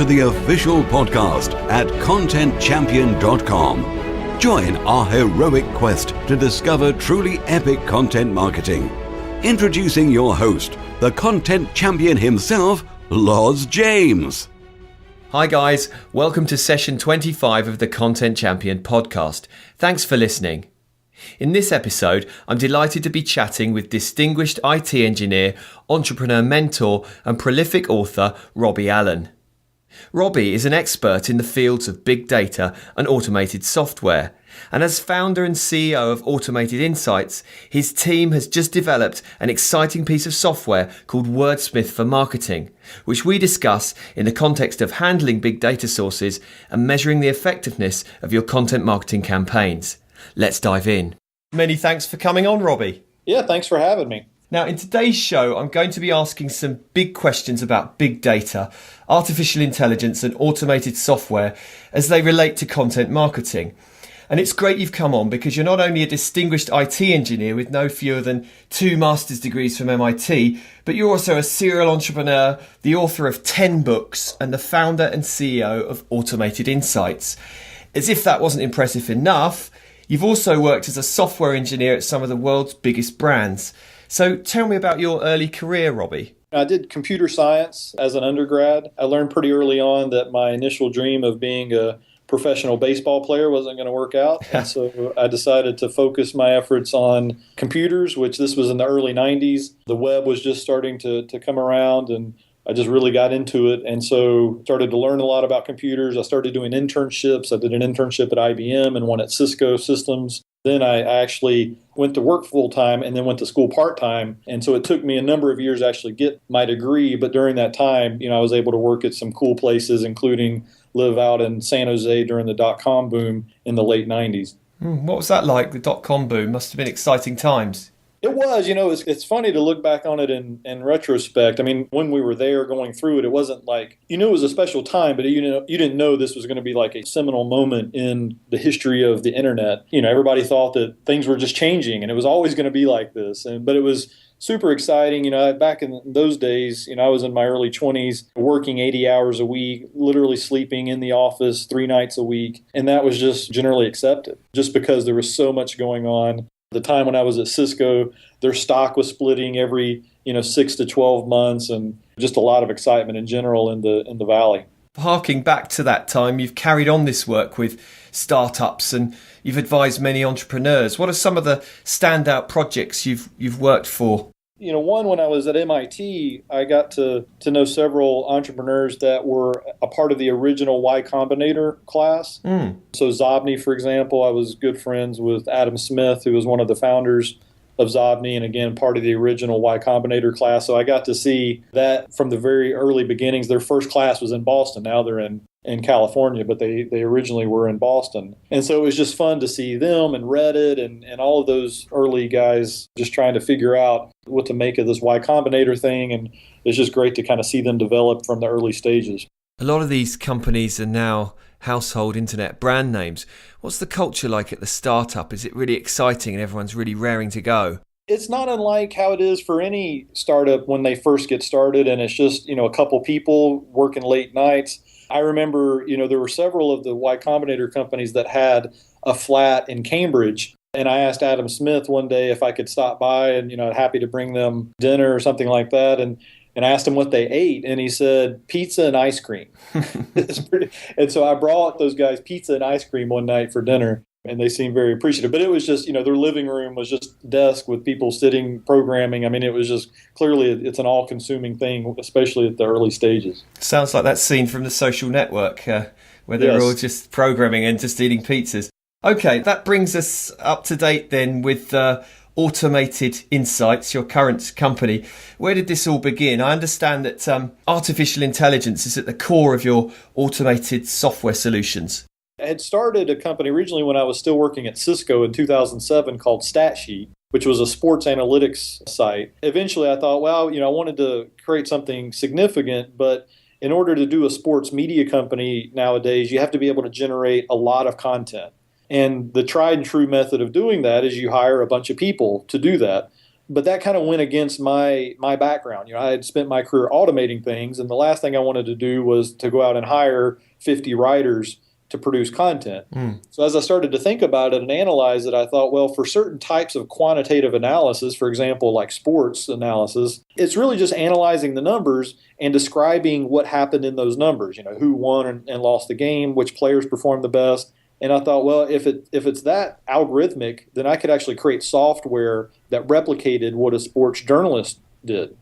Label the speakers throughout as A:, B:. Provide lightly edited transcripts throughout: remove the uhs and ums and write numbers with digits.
A: to the official podcast at ContentChampion.com. Join our heroic quest to discover truly epic content marketing. Introducing your host, the content champion himself, Loz James.
B: Hi guys, welcome to session 25 of the Content Champion podcast. Thanks for listening. In this episode, I'm delighted to be chatting with distinguished IT engineer, entrepreneur mentor and prolific author Robbie Allen. Robbie is an expert in the fields of big data and automated software. And as founder and CEO of Automated Insights, his team has just developed an exciting piece of software called Wordsmith for Marketing, which we discuss in the context of handling big data sources and measuring the effectiveness of your content marketing campaigns. Let's dive in. Many thanks for coming on, Robbie.
C: Yeah, thanks for having me.
B: Now, in today's show, I'm going to be asking some big questions about big data, artificial intelligence and automated software as they relate to content marketing. And it's great you've come on because you're not only a distinguished IT engineer with no fewer than 2 master's degrees from MIT, but you're also a serial entrepreneur, the author of 10 books, and the founder and CEO of Automated Insights. As if that wasn't impressive enough, you've also worked as a software engineer at some of the world's biggest brands. So tell me about your early career, Robbie.
C: I did computer science as an undergrad. I learned pretty early on that my initial dream of being a professional baseball player wasn't going to work out. And so I decided to focus my efforts on computers, which this was in the early 90s. The web was just starting to come around, and I just really got into it. And so started to learn a lot about computers. I started doing internships. I did an internship at IBM and one at Cisco Systems. Then I actually went to work full-time and then went to school part-time. And so it took me a number of years to actually get my degree. But during that time, I was able to work at some cool places, including live out in San Jose during the dot-com boom in the late 90s.
B: What was that like, the dot-com boom? Must have been exciting times.
C: It was, it's funny to look back on it in retrospect. I mean, when we were there going through it, it wasn't like, it was a special time, but you didn't know this was going to be like a seminal moment in the history of the internet. Everybody thought that things were just changing and it was always going to be like this. But it was super exciting. Back in those days, I was in my early 20s, working 80 hours a week, literally sleeping in the office 3 nights a week. And that was just generally accepted just because there was so much going on. The time when I was at Cisco, their stock was splitting every 6 to 12 months, and just a lot of excitement in general in the valley.
B: Harking back to that time, you've carried on this work with startups and you've advised many entrepreneurs. What are some of the standout projects you've worked for?
C: One, when I was at MIT, I got to know several entrepreneurs that were a part of the original Y Combinator class. So Zobni, for example, I was good friends with Adam Smith, who was one of the founders of Zobni, and again, part of the original Y Combinator class. So I got to see that from the very early beginnings. Their first class was in Boston. Now they're in California, but they originally were in Boston. And so it was just fun to see them and Reddit and all of those early guys just trying to figure out what to make of this Y Combinator thing. And it's just great to kind of see them develop from the early stages.
B: A lot of these companies are now household internet brand names. What's the culture like at the startup? Is it really exciting and everyone's really raring to go?
C: It's not unlike how it is for any startup when they first get started, and it's just, a couple people working late nights. I remember, there were several of the Y Combinator companies that had a flat in Cambridge. And I asked Adam Smith one day if I could stop by and, happy to bring them dinner or something like that. And I asked him what they ate, and he said pizza and ice cream. And so I brought those guys pizza and ice cream one night for dinner, and they seemed very appreciative. But it was just, their living room was just a desk with people sitting, programming. I mean, it was just clearly it's an all-consuming thing, especially at the early stages.
B: Sounds like that scene from The Social Network where they're all just programming and just eating pizzas. Okay, that brings us up to date then with Automated Insights, your current company. Where did this all begin? I understand that artificial intelligence is at the core of your automated software solutions.
C: I had started a company originally when I was still working at Cisco in 2007 called StatSheet, which was a sports analytics site. Eventually I thought, I wanted to create something significant, but in order to do a sports media company nowadays, you have to be able to generate a lot of content. And the tried and true method of doing that is you hire a bunch of people to do that. But that kind of went against my background. I had spent my career automating things, and the last thing I wanted to do was to go out and hire 50 writers to produce content. So as I started to think about it and analyze it, I thought, well, for certain types of quantitative analysis, for example, like sports analysis, it's really just analyzing the numbers and describing what happened in those numbers, who won and lost the game, which players performed the best. And I thought, well, if it's that algorithmic, then I could actually create software that replicated what a sports journalist did.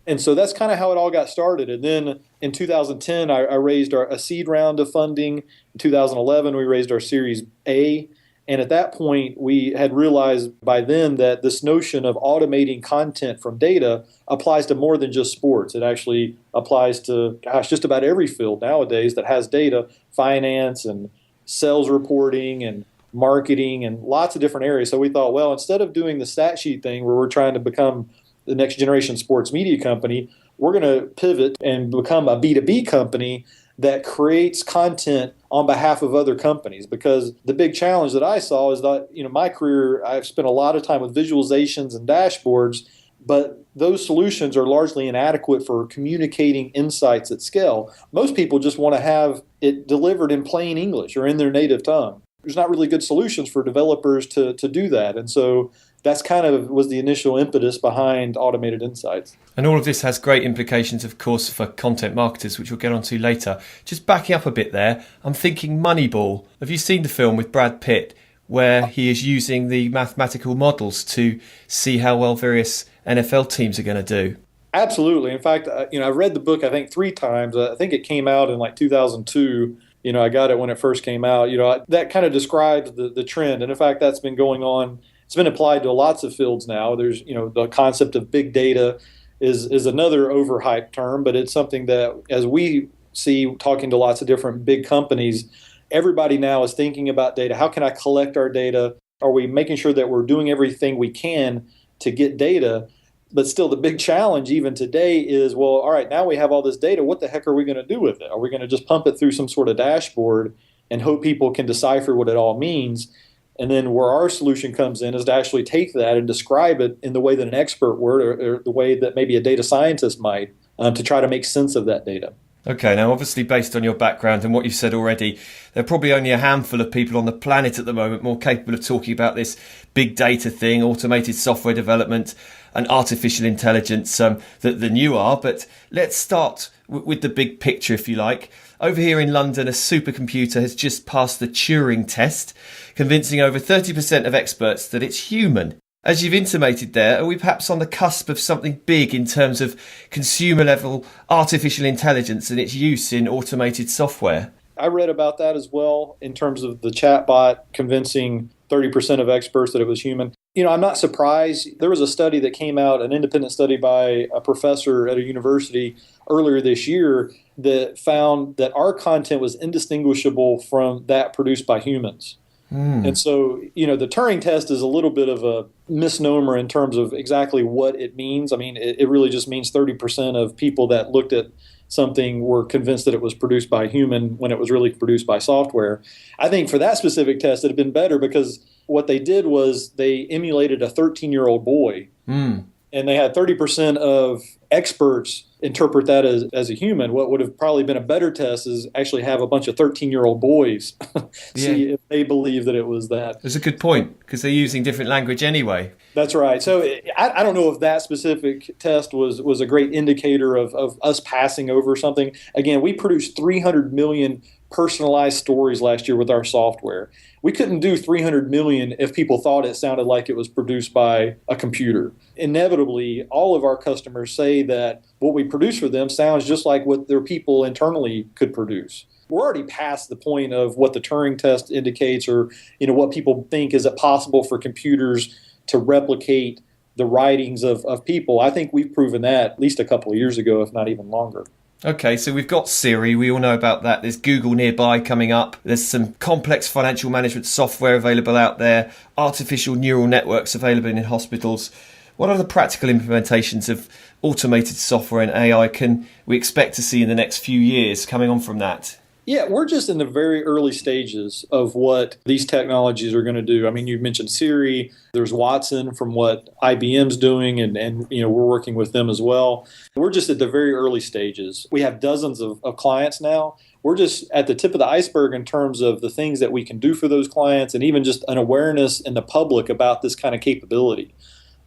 C: And so that's kind of how it all got started. And then in 2010, I raised a seed round of funding. In 2011, we raised our Series A. And at that point, we had realized by then that this notion of automating content from data applies to more than just sports. It actually applies to, just about every field nowadays that has data, finance and sales reporting and marketing and lots of different areas. So we thought, well, instead of doing the stat sheet thing where we're trying to become the next generation sports media company, we're going to pivot and become a B2B company that creates content on behalf of other companies. Because the big challenge that I saw is that, my career, I've spent a lot of time with visualizations and dashboards, but those solutions are largely inadequate for communicating insights at scale. Most people just want to have it delivered in plain English or in their native tongue. There's not really good solutions for developers to do that. And so that's kind of was the initial impetus behind Automated Insights.
B: And all of this has great implications, of course, for content marketers, which we'll get onto later. Just backing up a bit there, I'm thinking Moneyball. Have you seen the film with Brad Pitt, where he is using the mathematical models to see how well various NFL teams are going to do?
C: Absolutely. In fact, I read the book, I think 3 times. I think it came out in like 2002. I got it when it first came out. That kind of describes the trend. And in fact, that's been going on. It's been applied to lots of fields now. There's, the concept of big data is another overhyped term, but it's something that, as we see talking to lots of different big companies, everybody now is thinking about data. How can I collect our data? Are we making sure that we're doing everything we can to get data? But still, the big challenge even today is, well, all right, now we have all this data. What the heck are we going to do with it? Are we going to just pump it through some sort of dashboard and hope people can decipher what it all means? And then where our solution comes in is to actually take that and describe it in the way that an expert would, or the way that maybe a data scientist might, to try to make sense of that data.
B: Okay, now obviously based on your background and what you've said already, there are probably only a handful of people on the planet at the moment more capable of talking about this big data thing, automated software development and artificial intelligence than you are. But let's start with the big picture, if you like. Over here in London, a supercomputer has just passed the Turing test, convincing over 30% of experts that it's human. As you've intimated there, are we perhaps on the cusp of something big in terms of consumer-level artificial intelligence and its use in automated software?
C: I read about that as well in terms of the chatbot convincing 30% of experts that it was human. I'm not surprised. There was a study that came out, an independent study by a professor at a university earlier this year that found that our content was indistinguishable from that produced by humans. And so, the Turing test is a little bit of a misnomer in terms of exactly what it means. I mean, it really just means 30% of people that looked at something were convinced that it was produced by a human when it was really produced by software. I think for that specific test, it had been better because what they did was they emulated a 13-year-old boy. And they had 30% of experts interpret that as a human. What would have probably been a better test is actually have a bunch of 13-year-old boys see if they believe that it was that.
B: That's a good point, because they're using different language anyway.
C: That's right. So I don't know if that specific test was a great indicator of us passing over something. Again, we produced 300 million personalized stories last year with our software. We couldn't do 300 million if people thought it sounded like it was produced by a computer. Inevitably, all of our customers say that what we produce for them sounds just like what their people internally could produce. We're already past the point of what the Turing test indicates, or what people think, is it possible for computers to replicate the writings of people. I think we've proven that at least a couple of years ago, if not even longer.
B: Okay, so we've got Siri, we all know about that. There's Google nearby coming up. There's some complex financial management software available out there, artificial neural networks available in hospitals. What are the practical implementations of automated software and AI can we expect to see in the next few years coming on from that?
C: Yeah, we're just in the very early stages of what these technologies are going to do. I mean, you mentioned Siri. There's Watson from what IBM's doing, and we're working with them as well. We're just at the very early stages. We have dozens of clients now. We're just at the tip of the iceberg in terms of the things that we can do for those clients and even just an awareness in the public about this kind of capability.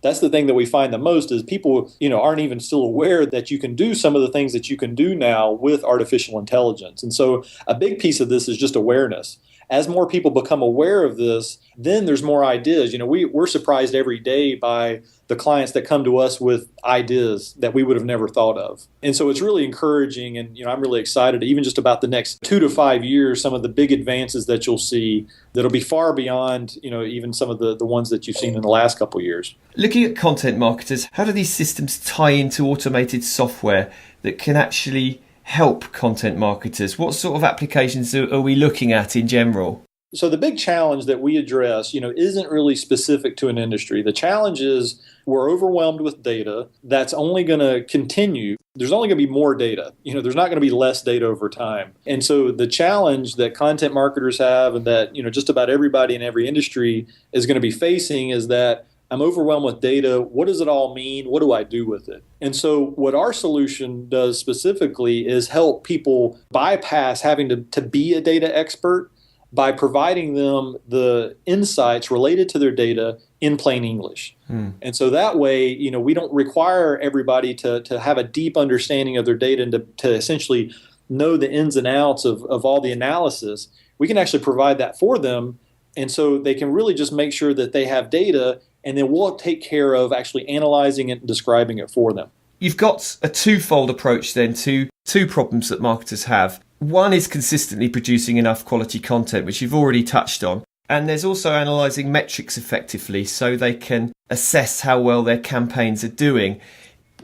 C: That's the thing that we find the most is people, aren't even still aware that you can do some of the things that you can do now with artificial intelligence. And so a big piece of this is just awareness. As more people become aware of this, then there's more ideas. We're surprised every day by the clients that come to us with ideas that we would have never thought of. And so it's really encouraging. And, I'm really excited even just about the next 2 to 5 years, some of the big advances that you'll see that'll be far beyond, even some of the ones that you've seen in the last couple of years.
B: Looking at content marketers, how do these systems tie into automated software that can actually help content marketers? What sort of applications are we looking at in general?
C: So the big challenge that we address, isn't really specific to an industry. The challenge is we're overwhelmed with data that's only going to continue. There's only going to be more data. There's not going to be less data over time. And so the challenge that content marketers have and that, just about everybody in every industry is going to be facing is that I'm overwhelmed with data. What does it all mean? What do I do with it? And so what our solution does specifically is help people bypass having to be a data expert by providing them the insights related to their data in plain English. And so that way, we don't require everybody to have a deep understanding of their data and to essentially know the ins and outs of all the analysis. We can actually provide that for them. And so they can really just make sure that they have data, and then we'll take care of actually analyzing it and describing it for them.
B: You've got a twofold approach then to two problems that marketers have. One is consistently producing enough quality content, which you've already touched on. And there's also analysing metrics effectively so they can assess how well their campaigns are doing.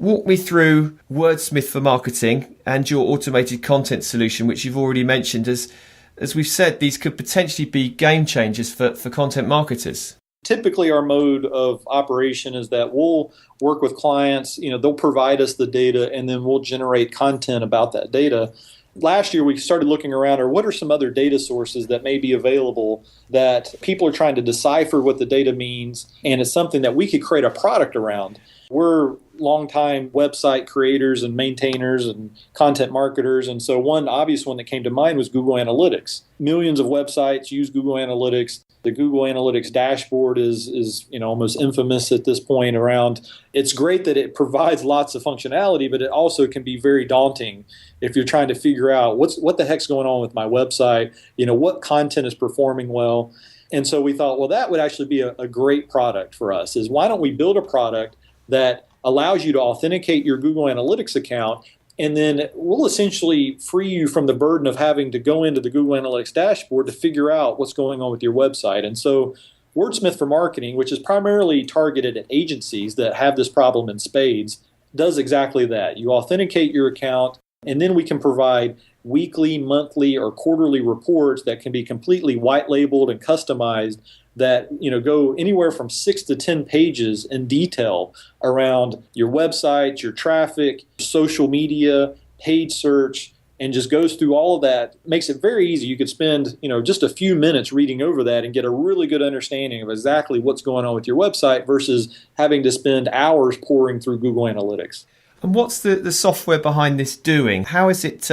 B: Walk me through Wordsmith for marketing and your automated content solution, which you've already mentioned. As we've said, these could potentially be game changers for content marketers.
C: Typically, our mode of operation is that we'll work with clients, they'll provide us the data, and then we'll generate content about that data. Last year, we started looking around, or what are some other data sources that may be available that people are trying to decipher what the data means, and it's something that we could create a product around. We're longtime website creators and maintainers and content marketers, and so one obvious one that came to mind was Google Analytics. Millions of websites use Google Analytics. The Google Analytics dashboard is almost infamous at this point around. It's great that it provides lots of functionality, but it also can be very daunting if you're trying to figure out what the heck's going on with my website, what content is performing well. And so we thought, well, that would actually be a great product for us, is why don't we build a product that allows you to authenticate your Google Analytics account, and then we'll essentially free you from the burden of having to go into the Google Analytics dashboard to figure out what's going on with your website. And so Wordsmith for Marketing, which is primarily targeted at agencies that have this problem in spades, does exactly that. You authenticate your account, and then we can provide weekly, monthly, or quarterly reports that can be completely white labeled and customized that go anywhere from 6 to 10 pages in detail around your website, your traffic, social media, paid search, and just goes through all of that. Makes it very easy. You could spend just a few minutes reading over that and get a really good understanding of exactly what's going on with your website versus having to spend hours pouring through Google Analytics.
B: And what's the software behind this doing? How is it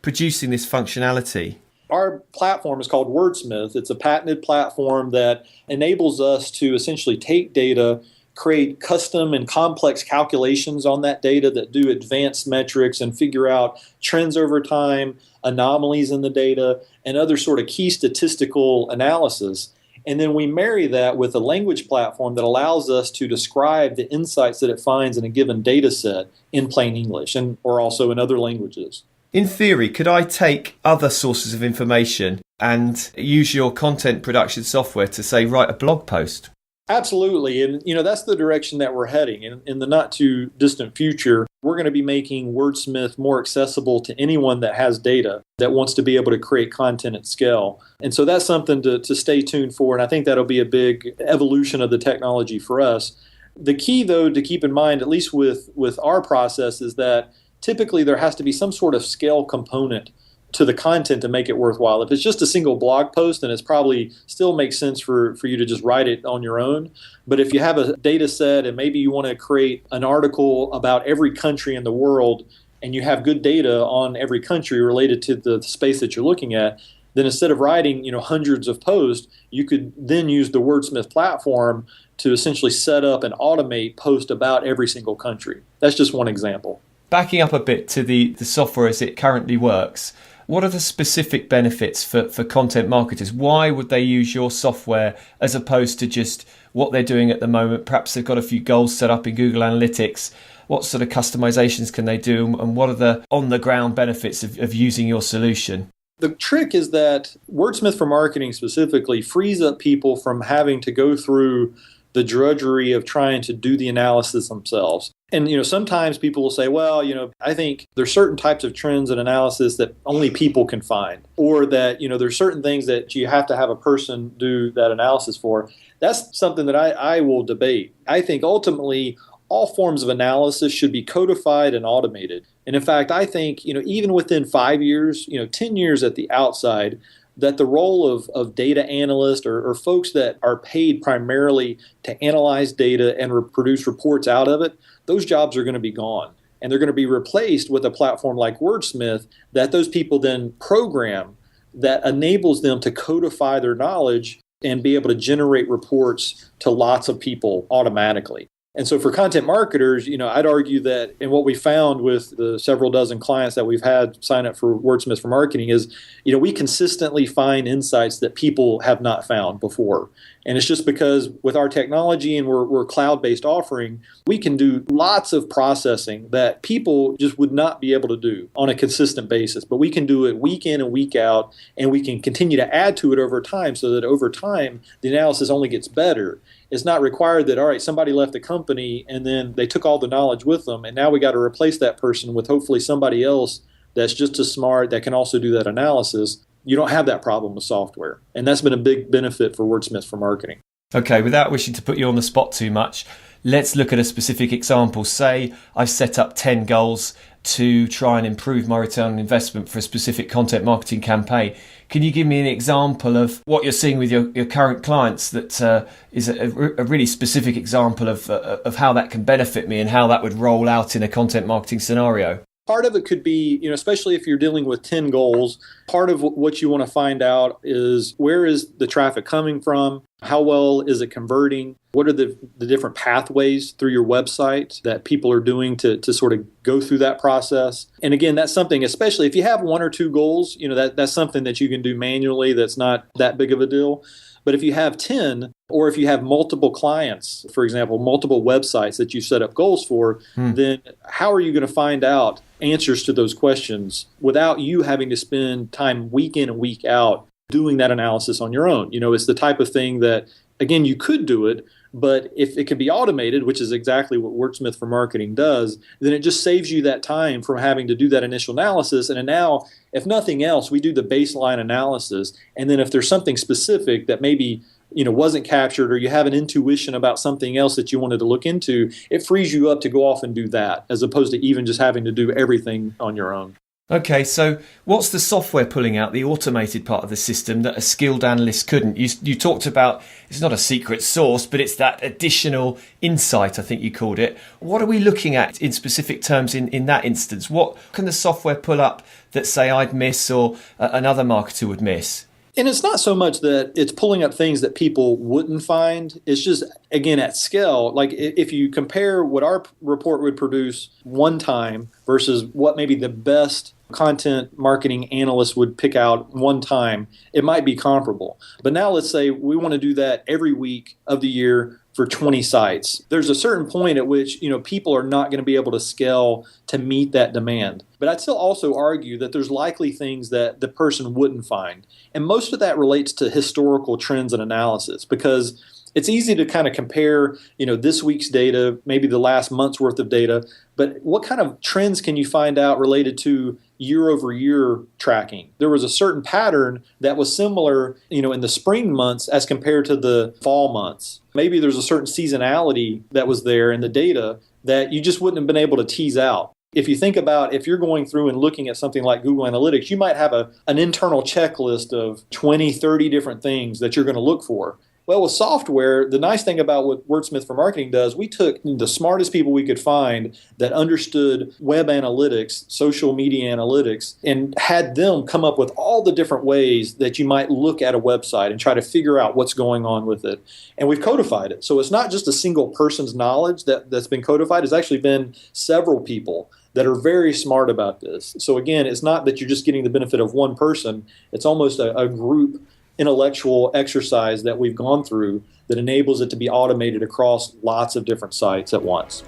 B: producing this functionality?
C: Our platform is called Wordsmith. It's a patented platform that enables us to essentially take data, create custom and complex calculations on that data that do advanced metrics and figure out trends over time, anomalies in the data, and other sort of key statistical analysis. And then we marry that with a language platform that allows us to describe the insights that it finds in a given data set in plain English or also in other languages.
B: In theory, could I take other sources of information and use your content production software to, say, write a blog post?
C: Absolutely. And, that's the direction that we're heading. In the not too distant future, we're going to be making Wordsmith more accessible to anyone that has data that wants to be able to create content at scale. And so that's something to stay tuned for. And I think that'll be a big evolution of the technology for us. The key, though, to keep in mind, at least with our process, is that typically there has to be some sort of scale component to the content to make it worthwhile. If it's just a single blog post, then it's probably still makes sense for you to just write it on your own. But if you have a data set and maybe you want to create an article about every country in the world and you have good data on every country related to the space that you're looking at, then instead of writing, hundreds of posts, you could then use the Wordsmith platform to essentially set up and automate posts about every single country. That's just one example.
B: Backing up a bit to the software as it currently works, what are the specific benefits for content marketers? Why would they use your software as opposed to just what they're doing at the moment? Perhaps they've got a few goals set up in Google Analytics. What sort of customizations can they do, and what are the on-the-ground benefits of using your solution?
C: The trick is that Wordsmith for Marketing specifically frees up people from having to go through the drudgery of trying to do the analysis themselves. And, sometimes people will say, well, I think there's certain types of trends and analysis that only people can find, or that, there's certain things that you have to have a person do that analysis for. That's something that I will debate. I think ultimately all forms of analysis should be codified and automated. And in fact, I think, even within 5 years, 10 years at the outside, that the role of data analysts or folks that are paid primarily to analyze data and produce reports out of it, those jobs are going to be gone. And they're going to be replaced with a platform like Wordsmith that those people then program that enables them to codify their knowledge and be able to generate reports to lots of people automatically. And so for content marketers, I'd argue that, and what we found with the several dozen clients that we've had sign up for Wordsmith for Marketing is, we consistently find insights that people have not found before. And it's just because with our technology and we're cloud-based offering, we can do lots of processing that people just would not be able to do on a consistent basis. But we can do it week in and week out, and we can continue to add to it over time so that over time, the analysis only gets better. It's not required that, all right, somebody left the company and then they took all the knowledge with them, and now we got to replace that person with hopefully somebody else that's just as smart that can also do that analysis. You don't have that problem with software. And that's been a big benefit for Wordsmith for Marketing.
B: Okay, without wishing to put you on the spot too much, let's look at a specific example. Say I've set up 10 goals to try and improve my return on investment for a specific content marketing campaign. Can you give me an example of what you're seeing with your current clients that is a really specific example of how that can benefit me and how that would roll out in a content marketing scenario?
C: Part of it could be, especially if you're dealing with 10 goals, part of what you want to find out is where is the traffic coming from? How well is it converting? What are the different pathways through your website that people are doing to sort of go through that process? And again, that's something, especially if you have one or two goals, that's something that you can do manually. That's not that big of a deal. But if you have 10, or if you have multiple clients, for example, multiple websites that you set up goals for, then how are you going to find out answers to those questions without you having to spend time week in and week out doing that analysis on your own? It's the type of thing that, again, you could do it, but if it can be automated, which is exactly what Wordsmith for Marketing does, then it just saves you that time from having to do that initial analysis. And then now, if nothing else, we do the baseline analysis. And then if there's something specific that maybe wasn't captured, or you have an intuition about something else that you wanted to look into, it frees you up to go off and do that, as opposed to even just having to do everything on your own.
B: Okay, so what's the software pulling out, the automated part of the system that a skilled analyst couldn't? You talked about it's not a secret sauce, but it's that additional insight, I think you called it. What are we looking at in specific terms in that instance? What can the software pull up that, say, I'd miss or another marketer would miss?
C: And it's not so much that it's pulling up things that people wouldn't find. It's just, again, at scale. Like if you compare what our report would produce one time versus what maybe the best content marketing analyst would pick out one time, it might be comparable. But now let's say we want to do that every week of the year for 20 sites. There's a certain point at which, people are not going to be able to scale to meet that demand. But I'd still also argue that there's likely things that the person wouldn't find. And most of that relates to historical trends and analysis, because it's easy to kind of compare, this week's data, maybe the last month's worth of data, but what kind of trends can you find out related to year-over-year tracking? There was a certain pattern that was similar, in the spring months as compared to the fall months. Maybe there's a certain seasonality that was there in the data that you just wouldn't have been able to tease out. If you think about if you're going through and looking at something like Google Analytics, you might have an internal checklist of 20, 30 different things that you're going to look for. Well, with software, the nice thing about what Wordsmith for Marketing does, we took the smartest people we could find that understood web analytics, social media analytics, and had them come up with all the different ways that you might look at a website and try to figure out what's going on with it. And we've codified it. So it's not just a single person's knowledge that's been codified. It's actually been several people that are very smart about this. So again, it's not that you're just getting the benefit of one person. It's almost a group intellectual exercise that we've gone through that enables it to be automated across lots of different sites at once.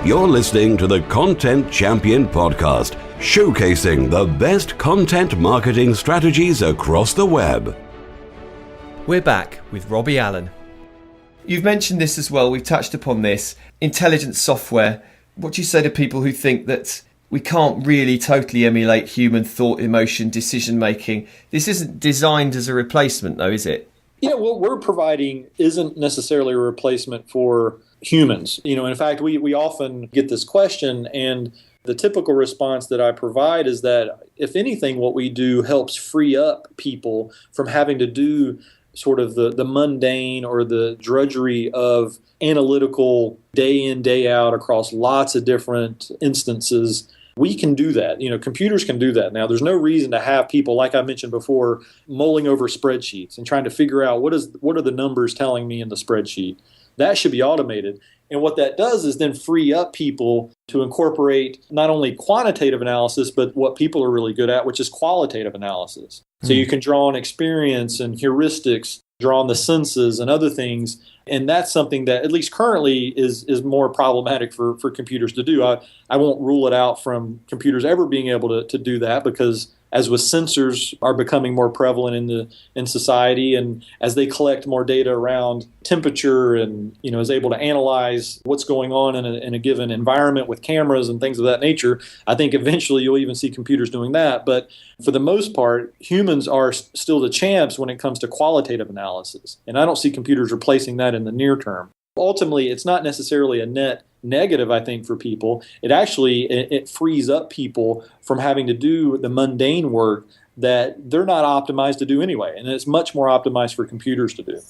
A: You're listening to the Content Champion Podcast, showcasing the best content marketing strategies across the web.
B: We're back with Robbie Allen. You've mentioned this as well, we've touched upon this, intelligent software. What do you say to people who think that we can't really totally emulate human thought, emotion, decision making? This isn't designed as a replacement though, is it?
C: Yeah, what we're providing isn't necessarily a replacement for humans. In fact, we often get this question, and the typical response that I provide is that, if anything, what we do helps free up people from having to do sort of the mundane or the drudgery of analytical day in, day out across lots of different instances. We can do that. Computers can do that now. There's no reason to have people, like I mentioned before, mulling over spreadsheets and trying to figure out what are the numbers telling me in the spreadsheet. That should be automated. And what that does is then free up people to incorporate not only quantitative analysis, but what people are really good at, which is qualitative analysis. So you can draw on experience and heuristics, draw on the senses and other things. And that's something that, at least currently, is more problematic for computers to do. I won't rule it out from computers ever being able to do that, because as with sensors are becoming more prevalent in society, and as they collect more data around temperature and is able to analyze what's going on in a given environment with cameras and things of that nature, I think eventually you'll even see computers doing that. But for the most part, humans are still the champs when it comes to qualitative analysis, and I don't see computers replacing that in the near term. Ultimately, it's not necessarily a net negative, I think, for people. It frees up people from having to do the mundane work that they're not optimized to do anyway, and it's much more optimized for computers to do.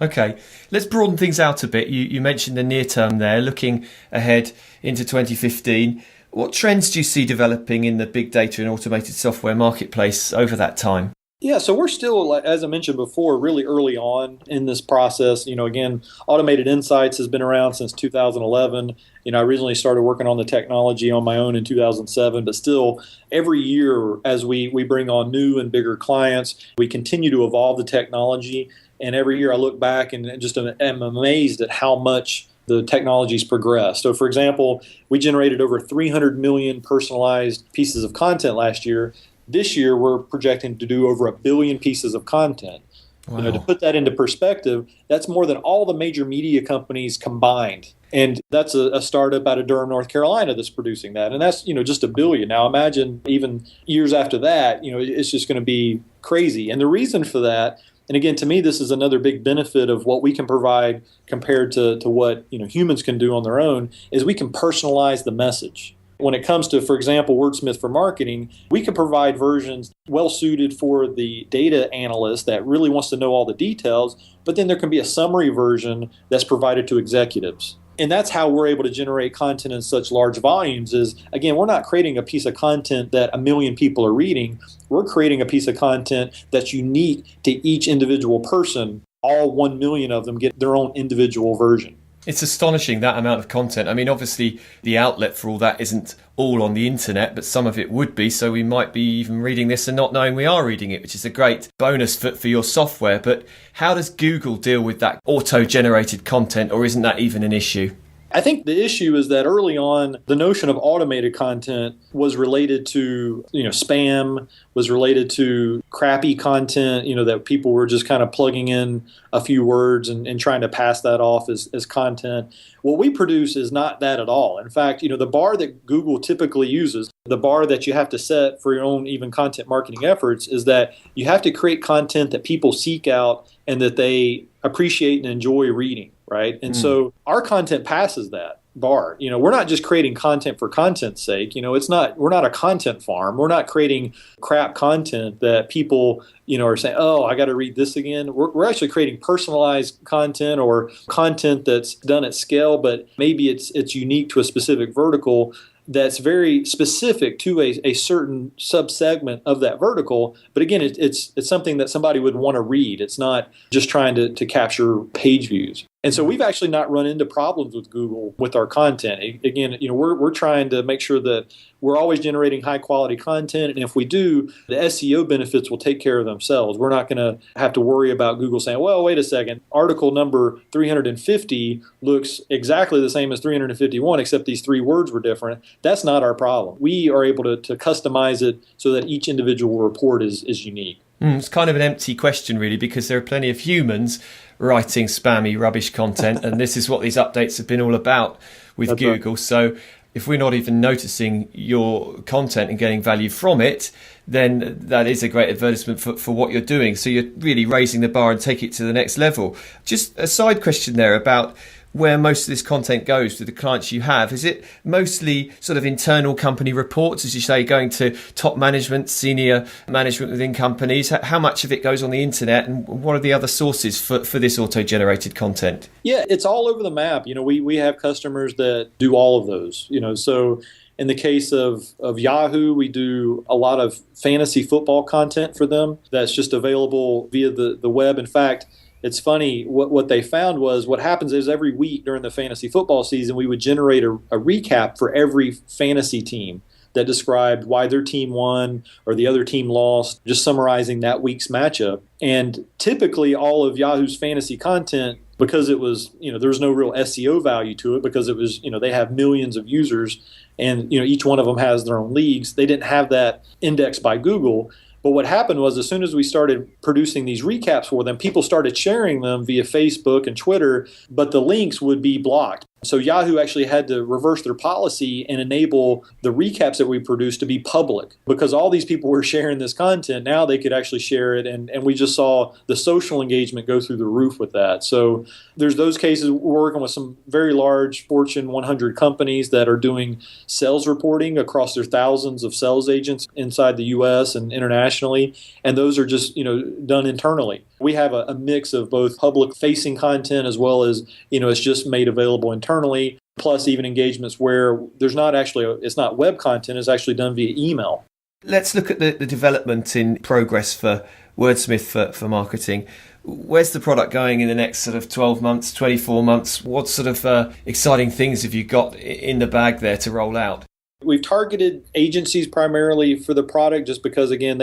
B: Okay, let's broaden things out a bit. You mentioned the near term there, looking ahead into 2015. What trends do you see developing in the big data and automated software marketplace over that time?
C: Yeah, so we're still, as I mentioned before, really early on in this process. Again, Automated Insights has been around since 2011. I originally started working on the technology on my own in 2007, but still every year as we bring on new and bigger clients, we continue to evolve the technology. And every year I look back and just am amazed at how much the technology's progressed. So for example, we generated over 300 million personalized pieces of content last year. This year, we're projecting to do over 1 billion pieces of content.
B: Wow.
C: To put that into perspective, that's more than all the major media companies combined. And that's a startup out of Durham, North Carolina that's producing that. And that's, just 1 billion. Now imagine even years after that, it's just going to be crazy. And the reason for that, and again, to me, this is another big benefit of what we can provide compared to what humans can do on their own, is we can personalize the message. When it comes to, for example, Wordsmith for Marketing, we can provide versions well suited for the data analyst that really wants to know all the details, but then there can be a summary version that's provided to executives. And that's how we're able to generate content in such large volumes is, again, we're not creating a piece of content that 1 million people are reading. We're creating a piece of content that's unique to each individual person. All 1 million of them get their own individual version.
B: It's astonishing, that amount of content. I mean, obviously, the outlet for all that isn't all on the internet, but some of it would be. So we might be even reading this and not knowing we are reading it, which is a great bonus for your software. But how does Google deal with that auto-generated content, or isn't that even an issue?
C: I think the issue is that early on, the notion of automated content was related to, spam, was related to crappy content, that people were just kind of plugging in a few words and trying to pass that off as content. What we produce is not that at all. In fact, the bar that Google typically uses, the bar that you have to set for your own even content marketing efforts, is that you have to create content that people seek out and that they appreciate and enjoy reading, right? And so our content passes that bar. We're not just creating content for content's sake. We're not a content farm. We're not creating crap content that people, are saying, oh, I got to read this again. We're actually creating personalized content or content that's done at scale, but maybe it's unique to a specific vertical that's very specific to a certain subsegment of that vertical. But again, it's something that somebody would want to read. It's not just trying to capture page views. And so we've actually not run into problems with Google with our content. Again, we're trying to make sure that we're always generating high quality content. And if we do, the SEO benefits will take care of themselves. We're not going to have to worry about Google saying, well, wait a second, article number 350 looks exactly the same as 351, except these 3 words were different. That's not our problem. We are able to customize it so that each individual report is unique.
B: It's kind of an empty question, really, because there are plenty of humans writing spammy, rubbish content, and this is what these updates have been all about with That's Google. Right. So if we're not even noticing your content and getting value from it, then that is a great advertisement for what you're doing. So you're really raising the bar and take it to the next level. Just a side question there about where most of this content goes to the clients you have. Is it mostly sort of internal company reports, as you say, going to top management, senior management within companies? How much of it goes on the internet, and what are the other sources for this auto-generated content?
C: Yeah, it's all over the map. We have customers that do all of those. So in the case of Yahoo, we do a lot of fantasy football content for them that's just available via the web. In fact, it's funny, what they found was what happens is every week during the fantasy football season, we would generate a recap for every fantasy team that described why their team won or the other team lost, just summarizing that week's matchup. And typically all of Yahoo's fantasy content, because it was, there was no real SEO value to it because it was, they have millions of users and, each one of them has their own leagues. They didn't have that indexed by Google. But what happened was as soon as we started producing these recaps for them, people started sharing them via Facebook and Twitter, but the links would be blocked. So Yahoo actually had to reverse their policy and enable the recaps that we produced to be public because all these people were sharing this content. Now they could actually share it. And we just saw the social engagement go through the roof with that. So there's those cases. We're working with some very large Fortune 100 companies that are doing sales reporting across their thousands of sales agents inside the U.S. and internationally. And those are just, done internally. We have a mix of both public-facing content as well as, it's just made available internally, plus even engagements where there's not actually, it's not web content, it's actually done via email.
B: Let's look at the development in progress for Wordsmith for marketing. Where's the product going in the next sort of 12 months, 24 months? What sort of exciting things have you got in the bag there to roll out?
C: We've targeted agencies primarily for the product just because, again,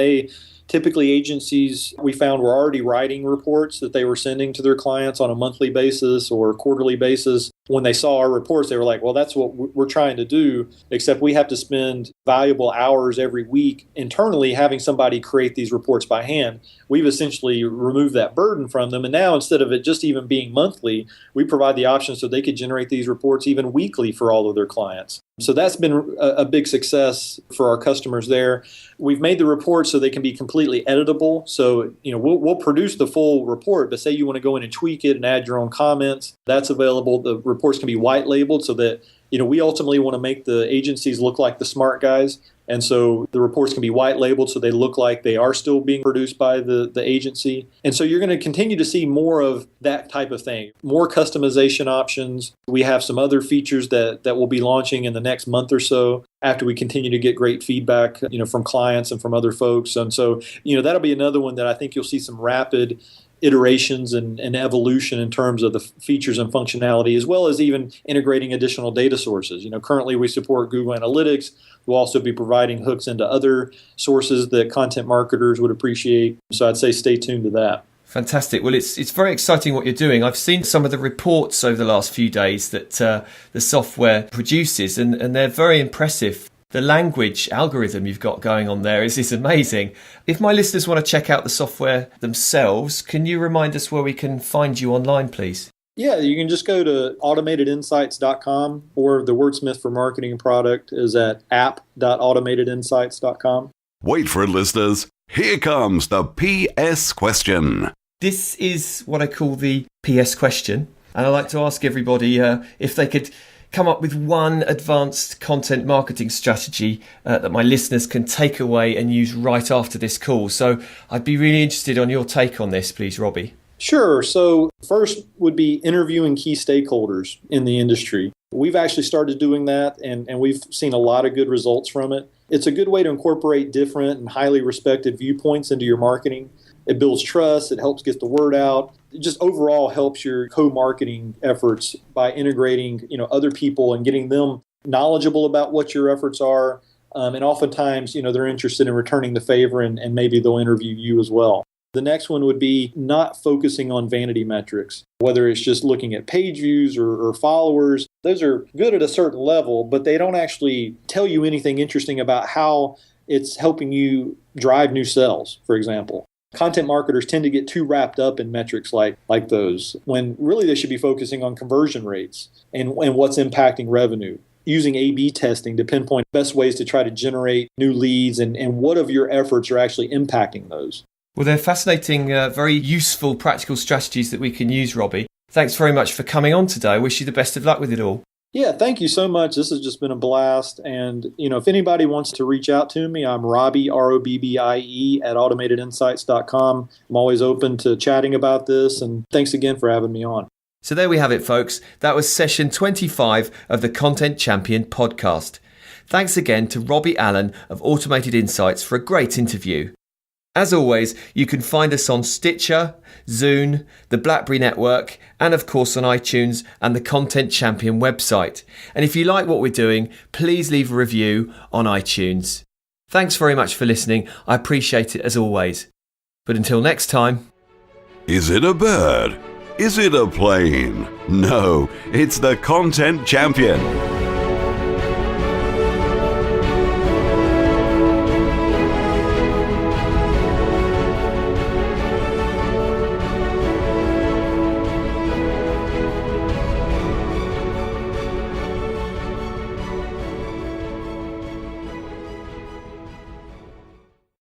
C: typically agencies we found were already writing reports that they were sending to their clients on a monthly basis or quarterly basis. When they saw our reports, they were like, well, that's what we're trying to do, except we have to spend valuable hours every week internally having somebody create these reports by hand. We've essentially removed that burden from them. And now instead of it just even being monthly, we provide the option so they could generate these reports even weekly for all of their clients. So that's been a big success for our customers there. We've made the reports so they can be completely editable. So, we'll produce the full report, but say you want to go in and tweak it and add your own comments, that's available. The reports can be white labeled so that, we ultimately want to make the agencies look like the smart guys. And so the reports can be white labeled so they look like they are still being produced by the agency. And so you're going to continue to see more of that type of thing, more customization options. We have some other features that we'll be launching in the next month or so after we continue to get great feedback, from clients and from other folks. And so, that'll be another one that I think you'll see some rapid iterations and evolution in terms of the features and functionality, as well as even integrating additional data sources. Currently we support Google Analytics. We'll also be providing hooks into other sources that content marketers would appreciate. So I'd say stay tuned to that.
B: Fantastic. Well, it's very exciting what you're doing. I've seen some of the reports over the last few days that the software produces, and they're very impressive. The language algorithm you've got going on there is amazing. If my listeners want to check out the software themselves, can you remind us where we can find you online, please?
C: Yeah, you can just go to automatedinsights.com, or the wordsmith for marketing product is at app.automatedinsights.com.
A: Wait for it, listeners. Here comes the PS question.
B: This is what I call the PS question. And I like to ask everybody if they could come up with one advanced content marketing strategy that my listeners can take away and use right after this call. So I'd be really interested on your take on this, please, Robbie.
C: Sure. So first would be interviewing key stakeholders in the industry. We've actually started doing that, and we've seen a lot of good results from it. It's a good way to incorporate different and highly respected viewpoints into your marketing. It builds trust. It helps get the word out. It just overall helps your co-marketing efforts by integrating, other people and getting them knowledgeable about what your efforts are. And oftentimes, they're interested in returning the favor, and maybe they'll interview you as well. The next one would be not focusing on vanity metrics, whether it's just looking at page views or followers. Those are good at a certain level, but they don't actually tell you anything interesting about how it's helping you drive new sales, for example. Content marketers tend to get too wrapped up in metrics like those, when really they should be focusing on conversion rates and what's impacting revenue. Using A/B testing to pinpoint best ways to try to generate new leads and what of your efforts are actually impacting those.
B: Well, they're fascinating, very useful, practical strategies that we can use, Robbie. Thanks very much for coming on today. I wish you the best of luck with it all.
C: Yeah, thank you so much. This has just been a blast. And, if anybody wants to reach out to me, I'm Robbie, Robbie, at automatedinsights.com. I'm always open to chatting about this. And thanks again for having me on.
B: So there we have it, folks. That was session 25 of the Content Champion podcast. Thanks again to Robbie Allen of Automated Insights for a great interview. As always, you can find us on Stitcher, Zune, the BlackBerry Network, and of course on iTunes and the Content Champion website. And if you like what we're doing, please leave a review on iTunes. Thanks very much for listening. I appreciate it as always. But until next time.
A: Is it a bird? Is it a plane? No, it's the Content Champion.